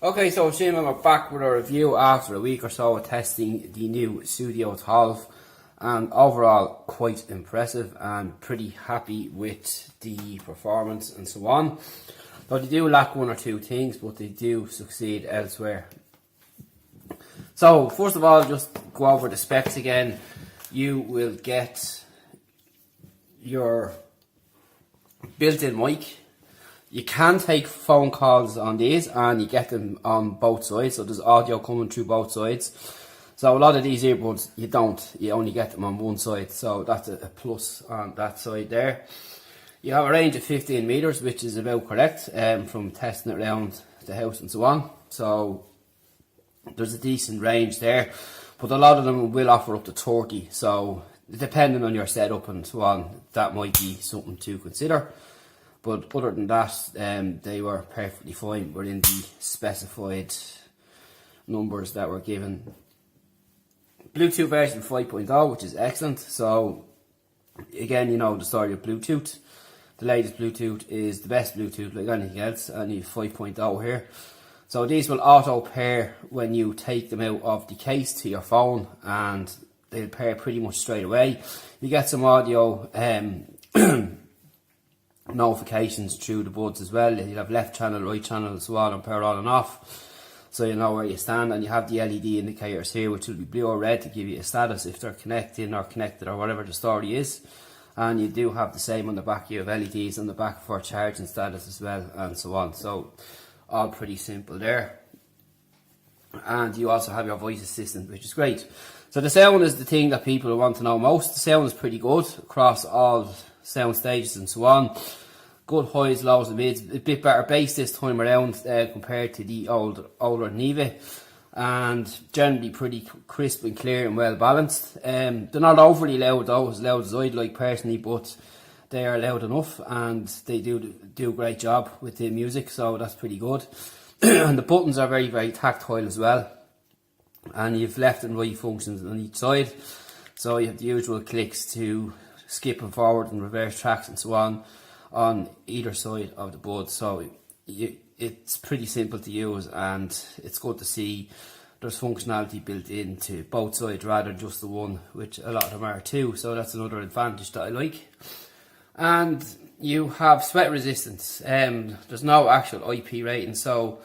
Okay, so Shane and I'm back with a review after a week or so of testing the new Sudio TOLV, and overall quite impressive and pretty happy with the performance and so on. Though they do lack one or two things, but they do succeed elsewhere. So first of all, just go over the specs again. You will get your built-in mic. You can take phone calls on these and you get them on both sides, so there's audio coming through both sides. So a lot of these earbuds you don't, you only get them on one side, so that's a plus on that side there. You have a range of 15 meters, which is about correct from testing it around the house and so on. So there's a decent range there, but a lot of them will offer up to 30, so depending on your setup and so on, that might be something to consider. But other than that, they were perfectly fine within the specified numbers that were given. Bluetooth version 5.0, which is excellent. So again, you know the story of Bluetooth. The latest Bluetooth is the best Bluetooth like anything else, and you have 5.0 here. So these will auto pair when you take them out of the case to your phone, and they'll pair pretty much straight away. You get some audio notifications through the buds as well. You'll have left channel, right channel and so on, and power on and off, so you know where you stand. And you have the LED indicators here, which will be blue or red to give you a status if they're connecting or connected or whatever the story is. And you do have the same on the back. You have LEDs on the back for charging status as well, and so on. So all pretty simple there. And you also have your voice assistant, which is great. So the sound is the thing that people want to know most. The sound is pretty good across all sound stages and so on. Good highs, lows and mids. A bit better bass this time around compared to the older Neve, and generally pretty crisp and clear and well balanced. They're not overly loud though, as loud as I'd like personally, but they are loud enough and they do a great job with the music, so that's pretty good. And the buttons are very, very tactile as well, and you've left and right functions on each side. So you have the usual clicks to skip and forward and reverse tracks and so on either side of the bud. So it's pretty simple to use, and it's good to see there's functionality built into both sides rather than just the one, which a lot of them are too. So that's another advantage that I like. And you have sweat resistance. There's no actual IP rating, so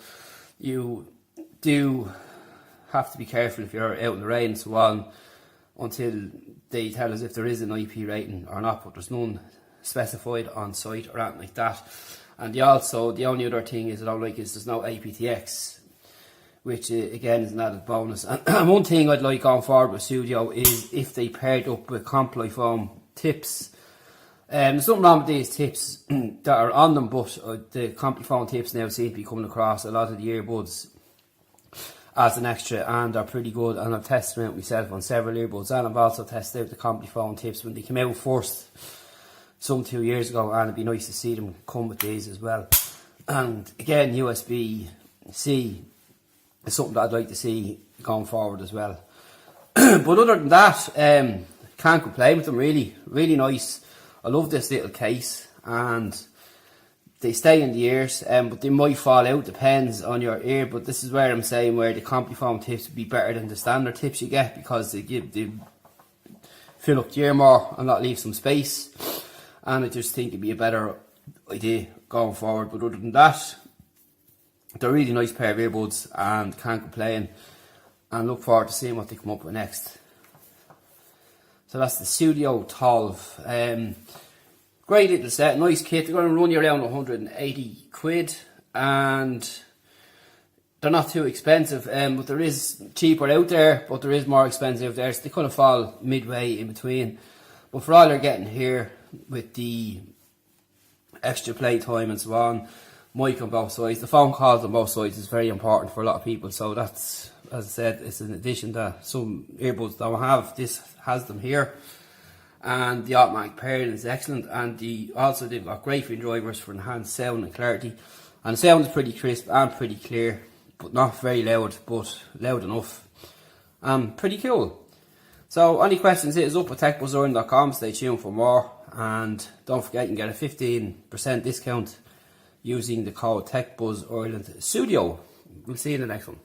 you do have to be careful if you're out in the rain and so on until they tell us if there is an IP rating or not, but there's none specified on site or anything like that. And the only other thing is I don't like is there's no aptX, which again is an added bonus. And one thing I'd like going forward with Sudio is if they paired up with CompliFoam tips. There's something wrong with these tips that are on them, but the CompliFoam tips now seem to be coming across a lot of the earbuds as an extra, and are pretty good. And I've tested them out myself on several earbuds, and I've also tested out the CompliFoam tips when they came out first some 2 years ago, and it'd be nice to see them come with these as well. And again, USB-C is something that I'd like to see going forward as well. But other than that, can't complain with them. Really nice. I love this little case, and they stay in the ears, but they might fall out, depends on your ear. But this is where I'm saying where the CompliFoam tips would be better than the standard tips you get, because they fill up the ear more and not leave some space. And I just think it'd be a better idea going forward. But other than that, they're a really nice pair of earbuds and can't complain, and look forward to seeing what they come up with next. So that's the Sudio TOLV. Great little set, nice kit. They're going to run you around 180 quid, and they're not too expensive, but there is cheaper out there, but there is more expensive out there, so they kind of fall midway in between. But for all you're getting here with the extra playtime and so on, mic on both sides, the phone calls on both sides is very important for a lot of people. So that's, as I said, it's an addition that some earbuds don't have. This has them here. And the automatic pairing is excellent, and they've got great drivers for enhanced sound and clarity. And the sound is pretty crisp and pretty clear, but not very loud, but loud enough. Pretty cool. So any questions, hit us up at techbuzzlearning.com. Stay tuned for more, and don't forget you can get a 15% discount using the code TechBuzzIreland Sudio. we'll see you in the next one.